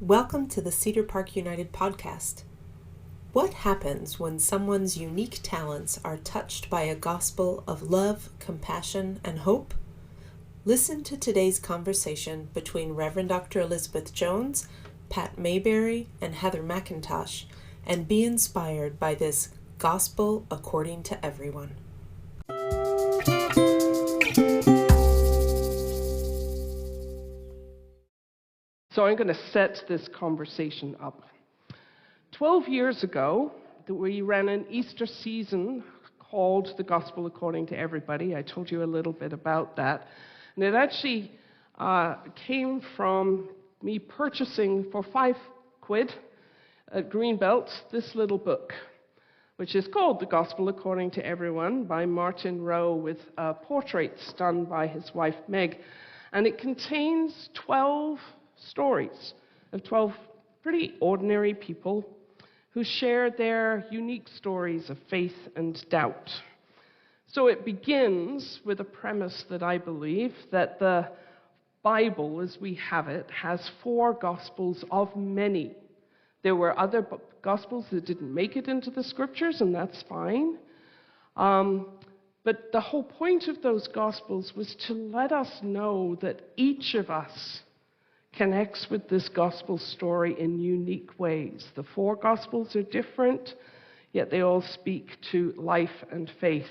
Welcome to the Cedar Park United podcast. What happens when someone's unique talents are touched by a gospel of love, compassion, and hope? Listen to today's conversation between Reverend Dr. Elisabeth Jones, Pat Mayberry, and Heather MacIntosh, and be inspired by this gospel according to everyone. So I'm going to set this conversation up. 12 years ago, we ran an Easter season called The Gospel According to Everybody. I told you a little bit about that. And it actually came from me purchasing for £5 at Greenbelt this little book, which is called The Gospel According to Everyone by Martin Rowe, with portraits done by his wife Meg. And it contains 12 stories of 12 pretty ordinary people who share their unique stories of faith and doubt. So it begins with a premise that I believe that the Bible, as we have it, has 4 gospels of many. There were other gospels that didn't make it into the scriptures, and that's fine. But the whole point of those gospels was to let us know that each of us connects with this gospel story in unique ways. The 4 gospels are different, yet they all speak to life and faith.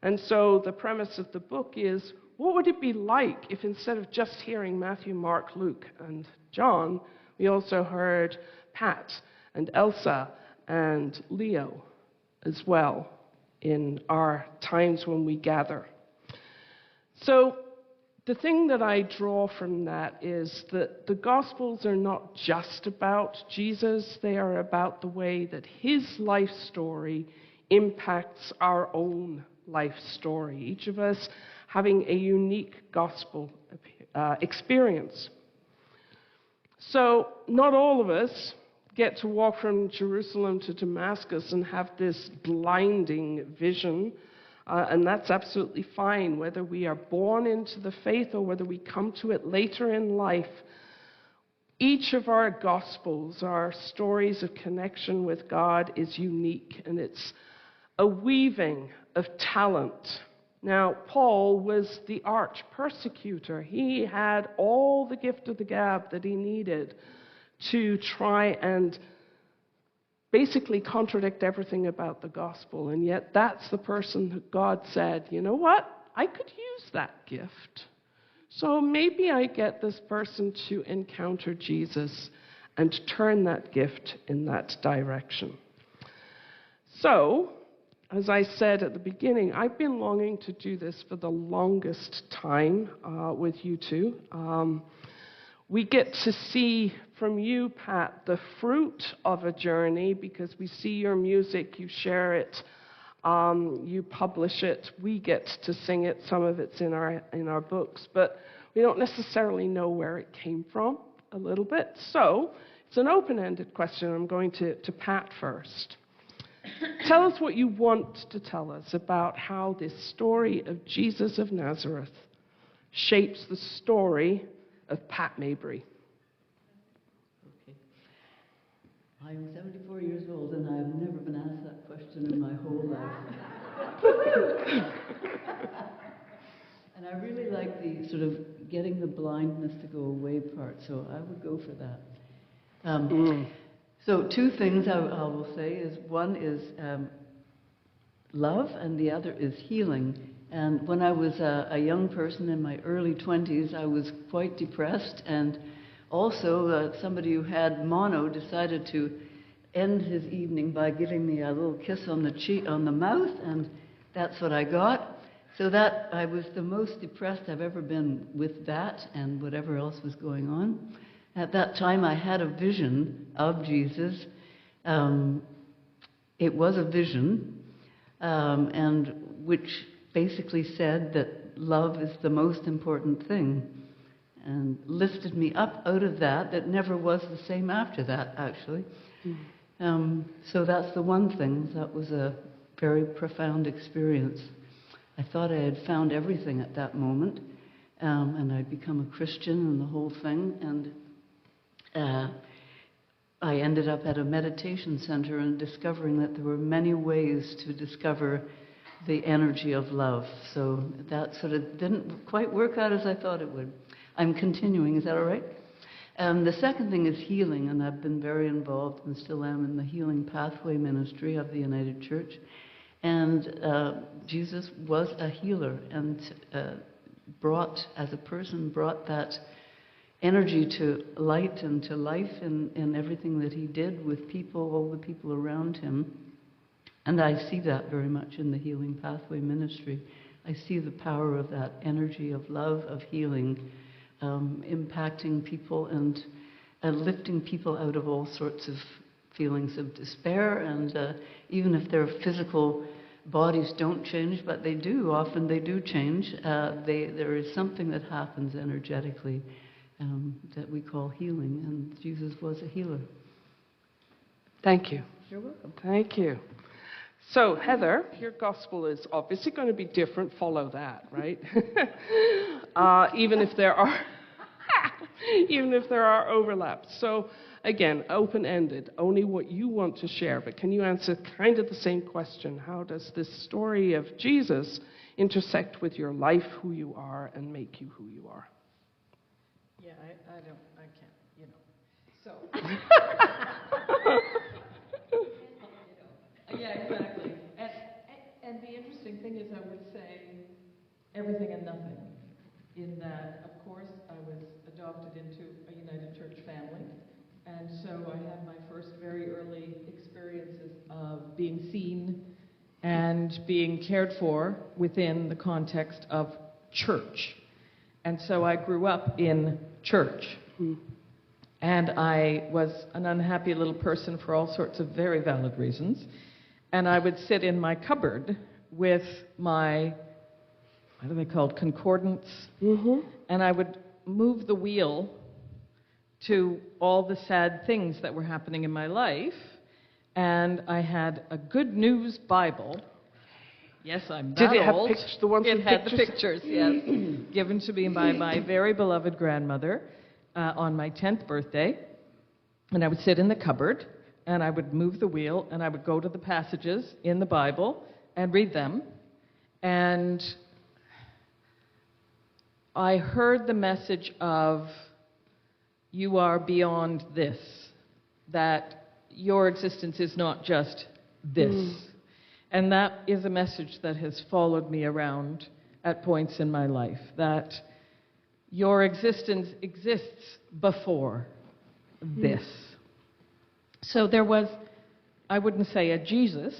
And so the premise of the book is, what would it be like if instead of just hearing Matthew, Mark, Luke, and John, we also heard Pat and Elsa and Leo as well in our times when we gather? So the thing that I draw from that is that the Gospels are not just about Jesus, they are about the way that his life story impacts our own life story, each of us having a unique gospel experience. So not all of us get to walk from Jerusalem to Damascus and have this blinding vision. And that's absolutely fine, whether we are born into the faith or whether we come to it later in life. Each of our Gospels, our stories of connection with God, is unique, and it's a weaving of talent. Now, Paul was the arch persecutor. He had all the gift of the gab that he needed to try and basically contradict everything about the gospel, and yet that's the person that God said, you know what, I could use that gift. So maybe I get this person to encounter Jesus and turn that gift in that direction. So, as I said at the beginning, I've been longing to do this for the longest time with you two. We get to see from you, Pat, the fruit of a journey, because we see your music, you share it, you publish it, we get to sing it, some of it's in our books, but we don't necessarily know where it came from a little bit. So it's an open-ended question. I'm going to Pat first. Tell us what you want to tell us about how this story of Jesus of Nazareth shapes the story of Pat Mayberry. Okay. I'm 74 years old, and I've never been asked that question in my whole life. And I really like the sort of getting the blindness to go away part, so I would go for that. So 2 things I will say is, one is love, and the other is healing. And when I was a young person in my early 20s, I was quite depressed, and also somebody who had mono decided to end his evening by giving me a little kiss on the cheek, on the mouth, and that's what I got. So that I was the most depressed I've ever been with that and whatever else was going on. At that time, I had a vision of Jesus. It was a vision, and which basically said that love is the most important thing, and lifted me up out of that. That never was the same after that, actually. So that's the one thing. That was a very profound experience. I thought I had found everything at that moment, and I'd become a Christian and the whole thing. And I ended up at a meditation center and discovering that there were many ways to discover the energy of love. So that sort of didn't quite work out as I thought it would. I'm continuing, is that all right? The second thing is healing, and I've been very involved and still am in the healing pathway ministry of the United Church. And Jesus was a healer and brought that energy to light and to life in everything that he did with people, all the people around him. And I see that very much in the healing pathway ministry. I see the power of that energy of love, of healing, impacting people and lifting people out of all sorts of feelings of despair. And even if their physical bodies don't change, but they do, often they do change, there is something that happens energetically that we call healing, and Jesus was a healer. Thank you. You're welcome. Thank you. So, Heather, your gospel is obviously going to be different. Follow that, right? Even if there are overlaps. So, again, open-ended, only what you want to share. But can you answer kind of the same question? How does this story of Jesus intersect with your life, who you are, and make you who you are? Yeah, I can't, So. Yeah, exactly. And the interesting thing is, I would say everything and nothing. In that, of course, I was adopted into a United Church family, and so I had my first very early experiences of being seen and being cared for within the context of church. And so I grew up in church. And I was an unhappy little person for all sorts of very valid reasons. And I would sit in my cupboard with my, what are they called, concordance? And I would move the wheel to all the sad things that were happening in my life. And I had a Good News Bible. Yes, I'm that Did it old. have the ones with It had pictures? the pictures, yes. Given to me by my very beloved grandmother on my 10th birthday. And I would sit in the cupboard, and I would move the wheel, and I would go to the passages in the Bible and read them. And I heard the message of, you are beyond this, that your existence is not just this. And that is a message that has followed me around at points in my life, that your existence exists before this. So there was, I wouldn't say a Jesus,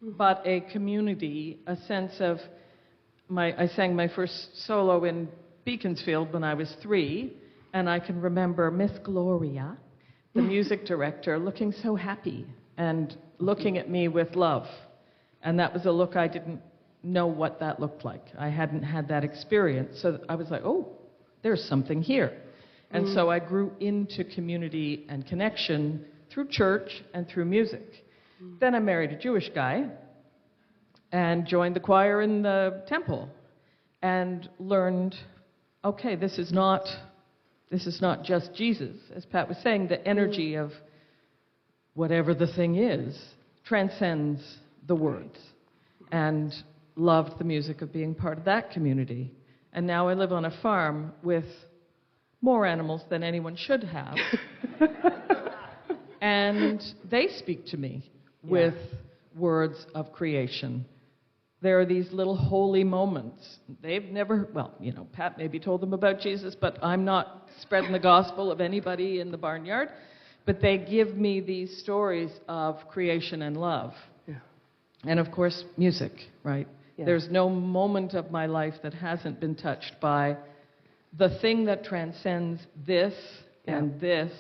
but a community, a sense of, I sang my first solo in Beaconsfield when I was 3, and I can remember Miss Gloria, the music director, looking so happy and looking at me with love. And that was a look I didn't know what that looked like. I hadn't had that experience. So I was like, oh, there's something here. And so I grew into community and connection through church and through music. Then I married a Jewish guy and joined the choir in the temple and learned, okay, this is not just Jesus. As Pat was saying, the energy of whatever the thing is transcends the words, and loved the music of being part of that community. And now I live on a farm with more animals than anyone should have. And they speak to me with words of creation. There are these little holy moments. They've never, well, you know, Pat maybe told them about Jesus, but I'm not spreading the gospel of anybody in the barnyard. But they give me these stories of creation and love. Yeah. And of course, music, right? Yeah. There's no moment of my life that hasn't been touched by the thing that transcends this and this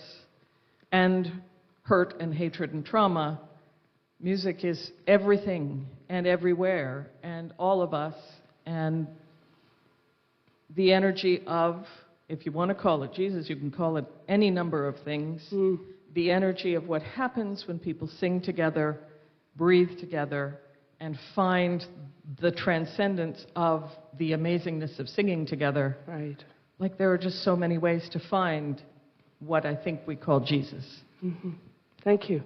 and hurt and hatred and trauma. Music is everything and everywhere and all of us, and the energy of, if you want to call it Jesus, you can call it any number of things, the energy of what happens when people sing together, breathe together, and find the transcendence of the amazingness of singing together. Right. Like there are just so many ways to find what I think we call Jesus. Thank you.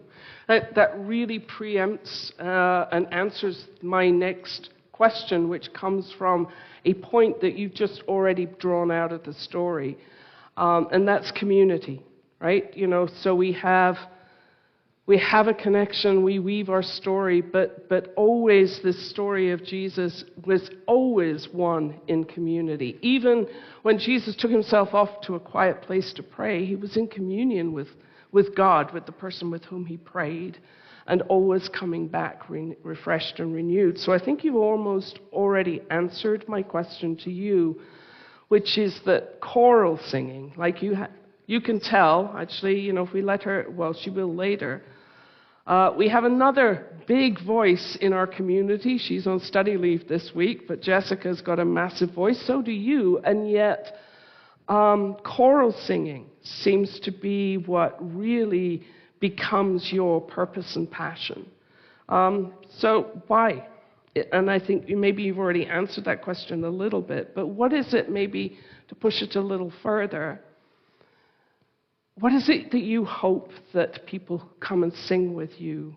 That really preempts and answers my next question, which comes from a point that you've just already drawn out of the story, and that's community, right? So we have a connection, we weave our story, but always this story of Jesus was always one in community. Even when Jesus took himself off to a quiet place to pray, he was in communion with God, with the person with whom he prayed, and always coming back refreshed and renewed. So I think you've almost already answered my question to you, which is that choral singing, like you can tell, actually, if we let her, well, she will later. We have another big voice in our community. She's on study leave this week, but Jessica's got a massive voice, so do you, and yet choral singing seems to be what really becomes your purpose and passion. So why? And I think maybe you've already answered that question a little bit, but what is it, maybe to push it a little further, what is it that you hope that people come and sing with you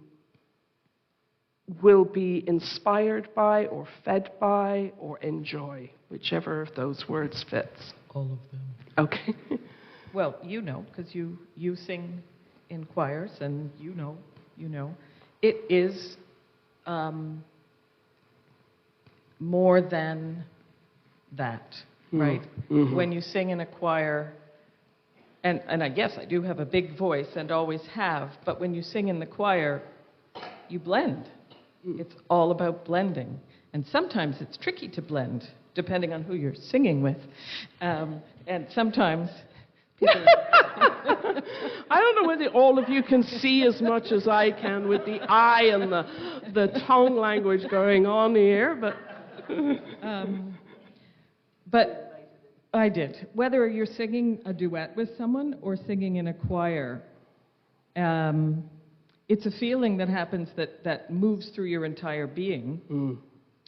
will be inspired by or fed by or enjoy, whichever of those words fits? All of them. Okay. Well, because you sing in choirs, and you know. It is more than that, right? Mm-hmm. When you sing in a choir, and I guess I do have a big voice and always have, but when you sing in the choir, you blend. It's all about blending. And sometimes it's tricky to blend, depending on who you're singing with. And sometimes people... I don't know whether all of you can see as much as I can with the eye and the tongue language going on here, but... But I did. Whether you're singing a duet with someone or singing in a choir, it's a feeling that happens that moves through your entire being,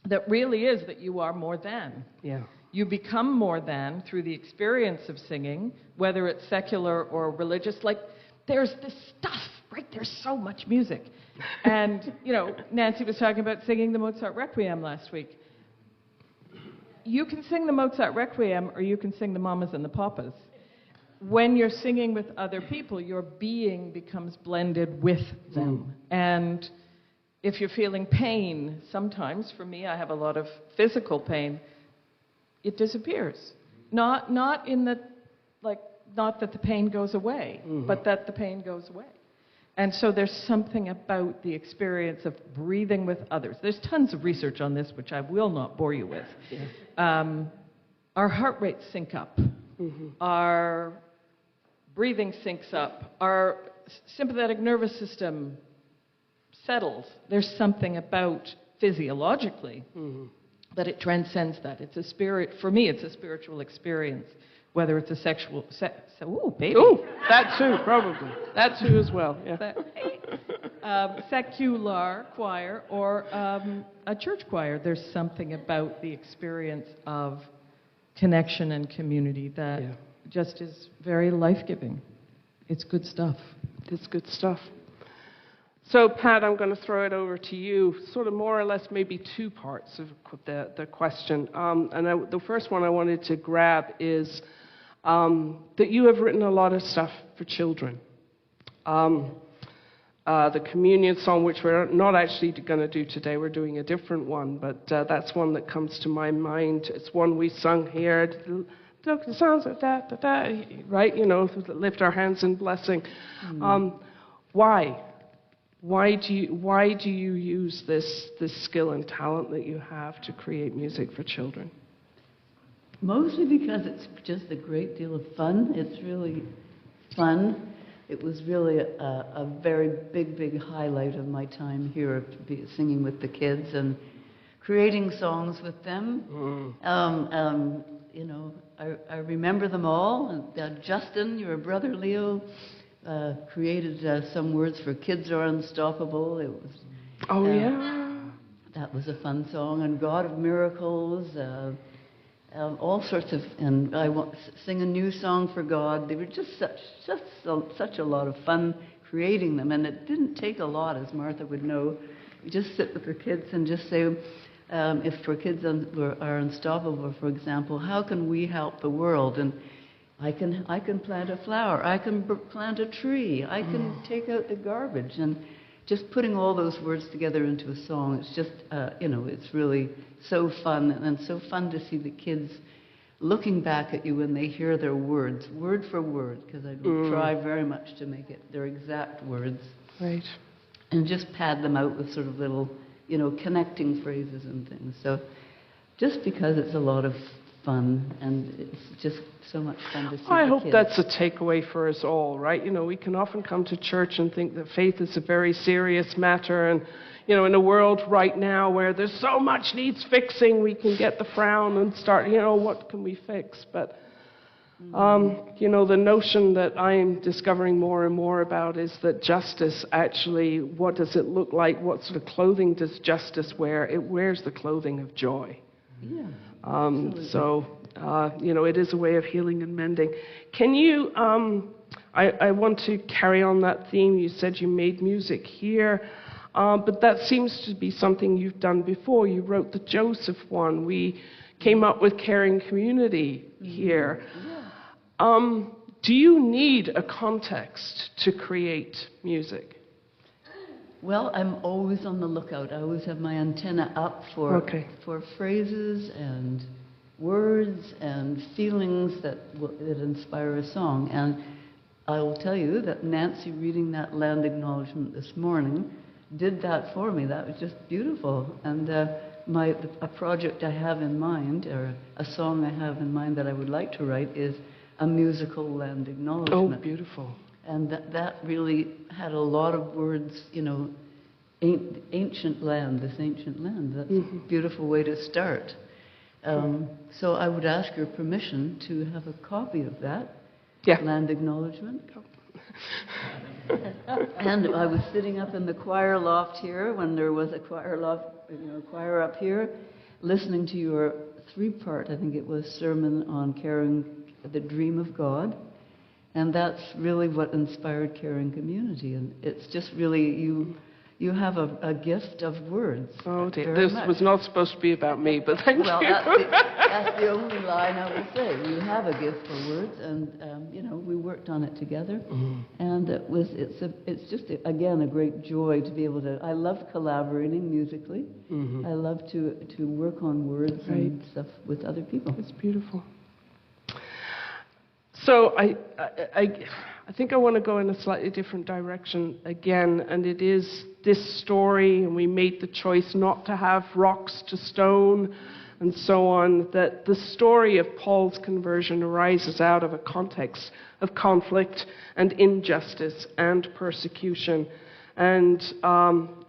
that really is that you are more than. Yeah. You become more than through the experience of singing, whether it's secular or religious. Like, there's this stuff, right? There's so much music. And, Nancy was talking about singing the Mozart Requiem last week. You can sing the Mozart Requiem or you can sing the Mamas and the Papas. When you're singing with other people, your being becomes blended with them. And if you're feeling pain, sometimes, for me, I have a lot of physical pain, it disappears. Not in the, not that the pain goes away, but that the pain goes away. And so there's something about the experience of breathing with others. There's tons of research on this, which I will not bore you with. Yeah. Our heart rates sync up. Our breathing syncs up. Our sympathetic nervous system settles. There's something about physiologically that it transcends that. It's a spirit, for me, it's a spiritual experience, whether it's a sexual, ooh, baby. Ooh, that too, probably. That too as well, yeah. Secular choir or a church choir. There's something about the experience of connection and community that just is very life-giving. It's good stuff. It's good stuff. So, Pat, I'm going to throw it over to you, sort of more or less maybe two parts of the question. The first one I wanted to grab is that you have written a lot of stuff for children. The communion song, which we're not actually going to do today, we're doing a different one, but that's one that comes to my mind. It's one we sung here. Look, the sounds of da da da, right? Lift our hands in blessing. Why? Why do you use this skill and talent that you have to create music for children? Mostly because it's just a great deal of fun. It's really fun. It was really a very big highlight of my time here, singing with the kids and creating songs with them. I remember them all. Justin, your brother Leo, created some words for "Kids Are Unstoppable." It was. That was a fun song. And "God of Miracles." All sorts of, and I sing a new song for God. They were just such a lot of fun creating them. And it didn't take a lot, as Martha would know. You just sit with her kids and just say, if for kids are unstoppable, for example, how can we help the world? And I can plant a flower, I can plant a tree, I can take out the garbage. And just putting all those words together into a song, it's just, it's really so fun, and so fun to see the kids looking back at you when they hear their words, word for word, because I try very much to make it their exact words. Right. And just pad them out with sort of little, connecting phrases and things. So just because it's a lot of fun, and it's just so much fun to see I the hope kids. that's a takeaway for us all, right? We can often come to church and think that faith is a very serious matter, and in a world right now where there's so much needs fixing, we can get the frown and start, what can we fix? But the notion that I'm discovering more and more about is that justice actually, what does it look like? What sort of clothing does justice wear? It wears the clothing of joy. Yeah. It is a way of healing and mending. Can you, I want to carry on that theme. You said you made music here, but that seems to be something you've done before. You wrote the Joseph one. We came up with Caring Community here. Yeah. Do you need a context to create music? Well, I'm always on the lookout. I always have my antenna up for phrases and words and feelings that inspire a song. And I will tell you that Nancy reading that land acknowledgement this morning did that for me. That was just beautiful. And a project I have in mind, or a song I have in mind that I would like to write, is a musical land acknowledgement. Oh, beautiful. And that really had a lot of words, ancient land, this ancient land. That's a beautiful way to start. So I would ask your permission to have a copy of that land acknowledgement. And I was sitting up in the choir loft here when there was a choir loft, choir up here, listening to your 3-part, I think it was, sermon on caring, the dream of God. And that's really what inspired Caring Community. And it's just really, you have a gift of words. Oh dear, this was not supposed to be about me, but thank you. Well, that's the only line I will say. You have a gift for words, and we worked on it together. And it's just again a great joy to be able to. I love collaborating musically. I love to work on words and stuff with other people. It's beautiful. So I think I want to go in a slightly different direction again, and it is this story, and we made the choice not to have rocks to stone and so on, that the story of Paul's conversion arises out of a context of conflict and injustice and persecution. And,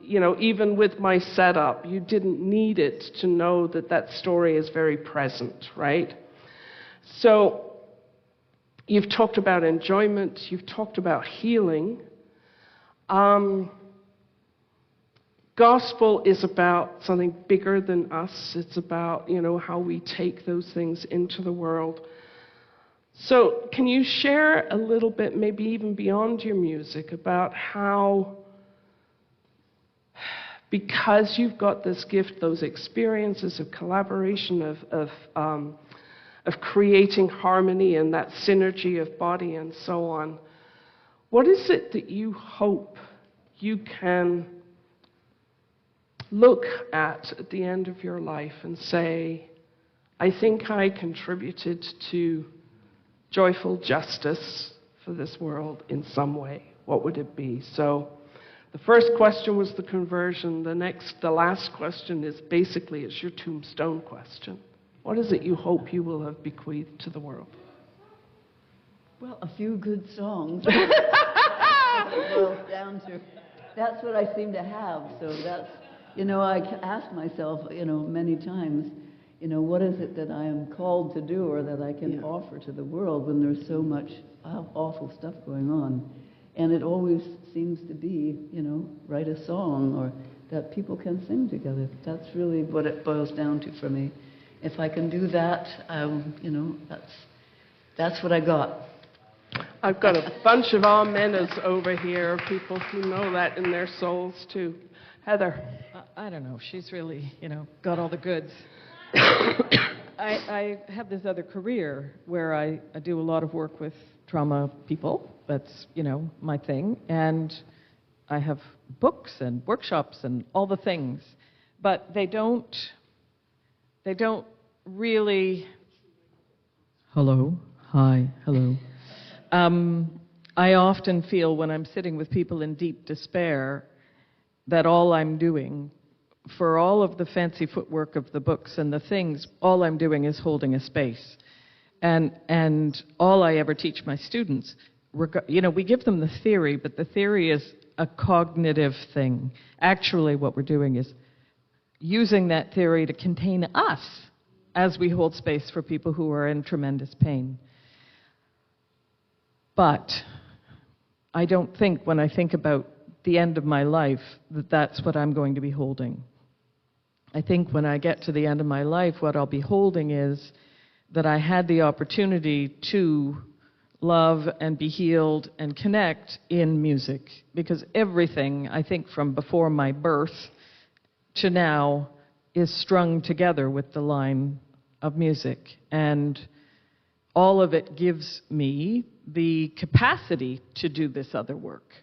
even with my setup, you didn't need it to know that story is very present, right? So you've talked about enjoyment, you've talked about healing. Gospel is about something bigger than us. It's about, how we take those things into the world. So can you share a little bit, maybe even beyond your music, about how, because you've got this gift, those experiences of collaboration, of creating harmony and that synergy of body and so on, what is it that you hope you can look at the end of your life and say, I think I contributed to joyful justice for this world in some way? What would it be? So the first question was the conversion. The last question is basically, it's your tombstone question. What is it you hope you will have bequeathed to the world? Well, a few good songs. It boils down to, that's what I seem to have. So that's, I ask myself, many times, what is it that I am called to do or that I can offer to the world when there's so much awful stuff going on? And it always seems to be, write a song or that people can sing together. That's really what it boils down to for me. If I can do that, that's what I got. I've got a bunch of amenas over here, people who know that in their souls too. Heather. I don't know. She's really, got all the goods. I have this other career where I do a lot of work with trauma people. That's, my thing. And I have books and workshops and all the things. But they don't really... Hello. Hi. Hello. I often feel when I'm sitting with people in deep despair that all I'm doing, for all of the fancy footwork of the books and the things, all I'm doing is holding a space. And all I ever teach my students, we give them the theory, but the theory is a cognitive thing. Actually, what we're doing is using that theory to contain us as we hold space for people who are in tremendous pain. But I don't think, when I think about the end of my life, that that's what I'm going to be holding. I think when I get to the end of my life, what I'll be holding is that I had the opportunity to love and be healed and connect in music. Because everything, I think, from before my birth to now is strung together with the line of music. And all of it gives me the capacity to do this other work,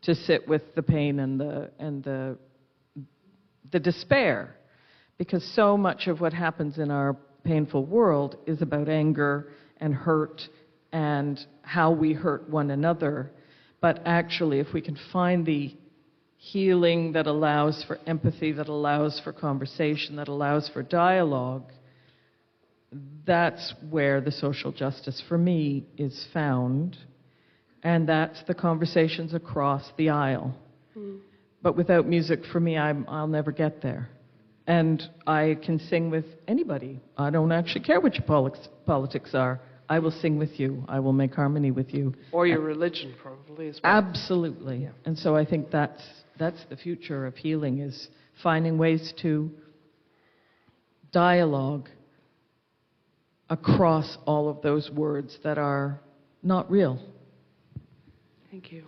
to sit with the pain and the despair. Because so much of what happens in our painful world is about anger and hurt and how we hurt one another. But actually, if we can find the healing that allows for empathy, that allows for conversation, that allows for dialogue, that's where the social justice for me is found. And that's the conversations across the aisle. But without music, for me, I'll never get there. And I can sing with anybody. I don't actually care what your politics are. I will sing with you. I will make harmony with you. Or your religion, probably, as well. Absolutely. Yeah. And so I think that's the future of healing, is finding ways to dialogue across all of those words that are not real. Thank you.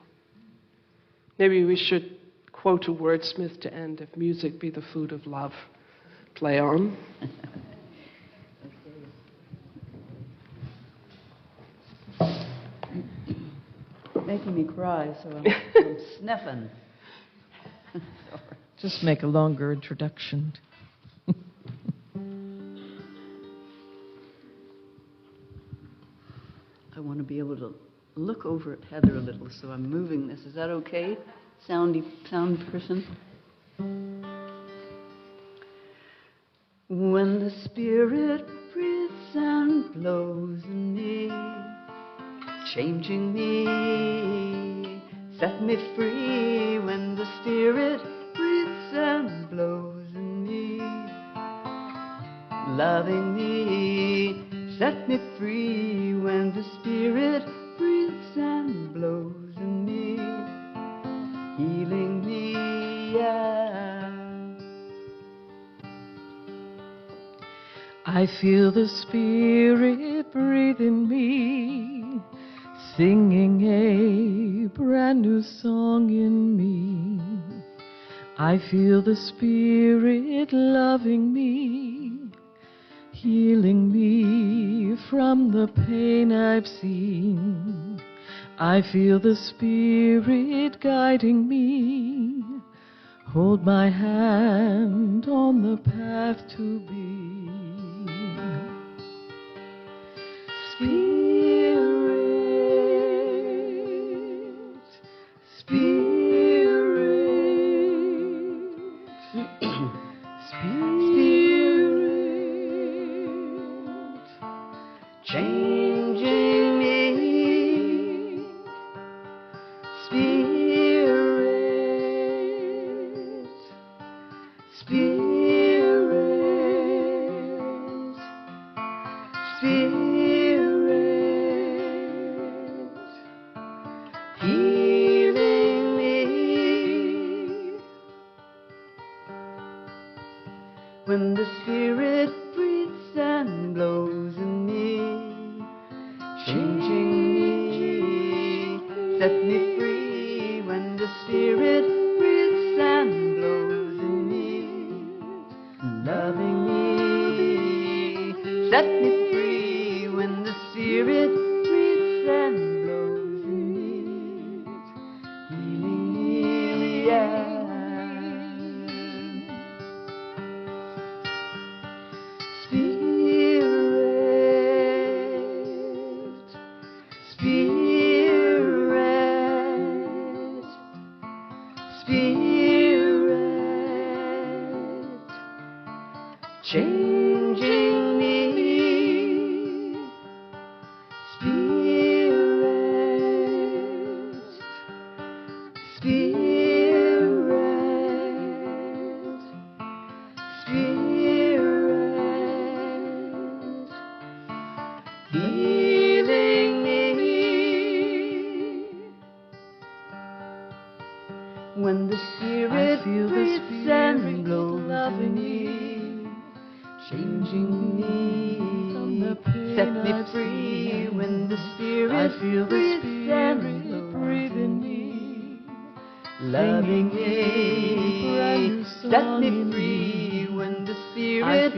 Maybe we should quote a wordsmith to end: "If music be the food of love, play on." Making me cry, so I'm sniffing. Just make a longer introduction. I want to be able to look over at Heather a little, so I'm moving this. Is that okay, sound person? When the Spirit breathes and blows in me, changing me, set me free. When the Spirit breathes and blows in me, loving me, set me free. When the Spirit breathes and blows in me, healing me, yeah. I feel the Spirit breathe in me, singing a brand new song in me. I feel the Spirit loving me, healing me from the pain I've seen. I feel the Spirit guiding me, hold my hand on the path to be. Changing me, Spirit, Spirit, Spirit, healing me. When the Spirit breathes and blows in me, changing me, set me free when the Spirit breathes and blows in me, healing me, yeah. Changing me, Spirit, Spirit, Spirit, healing me. When the Spirit breathes and blows in me, changing me, set me free. When the Spirit breathes and blows in me, loving me, set me free. When the Spirit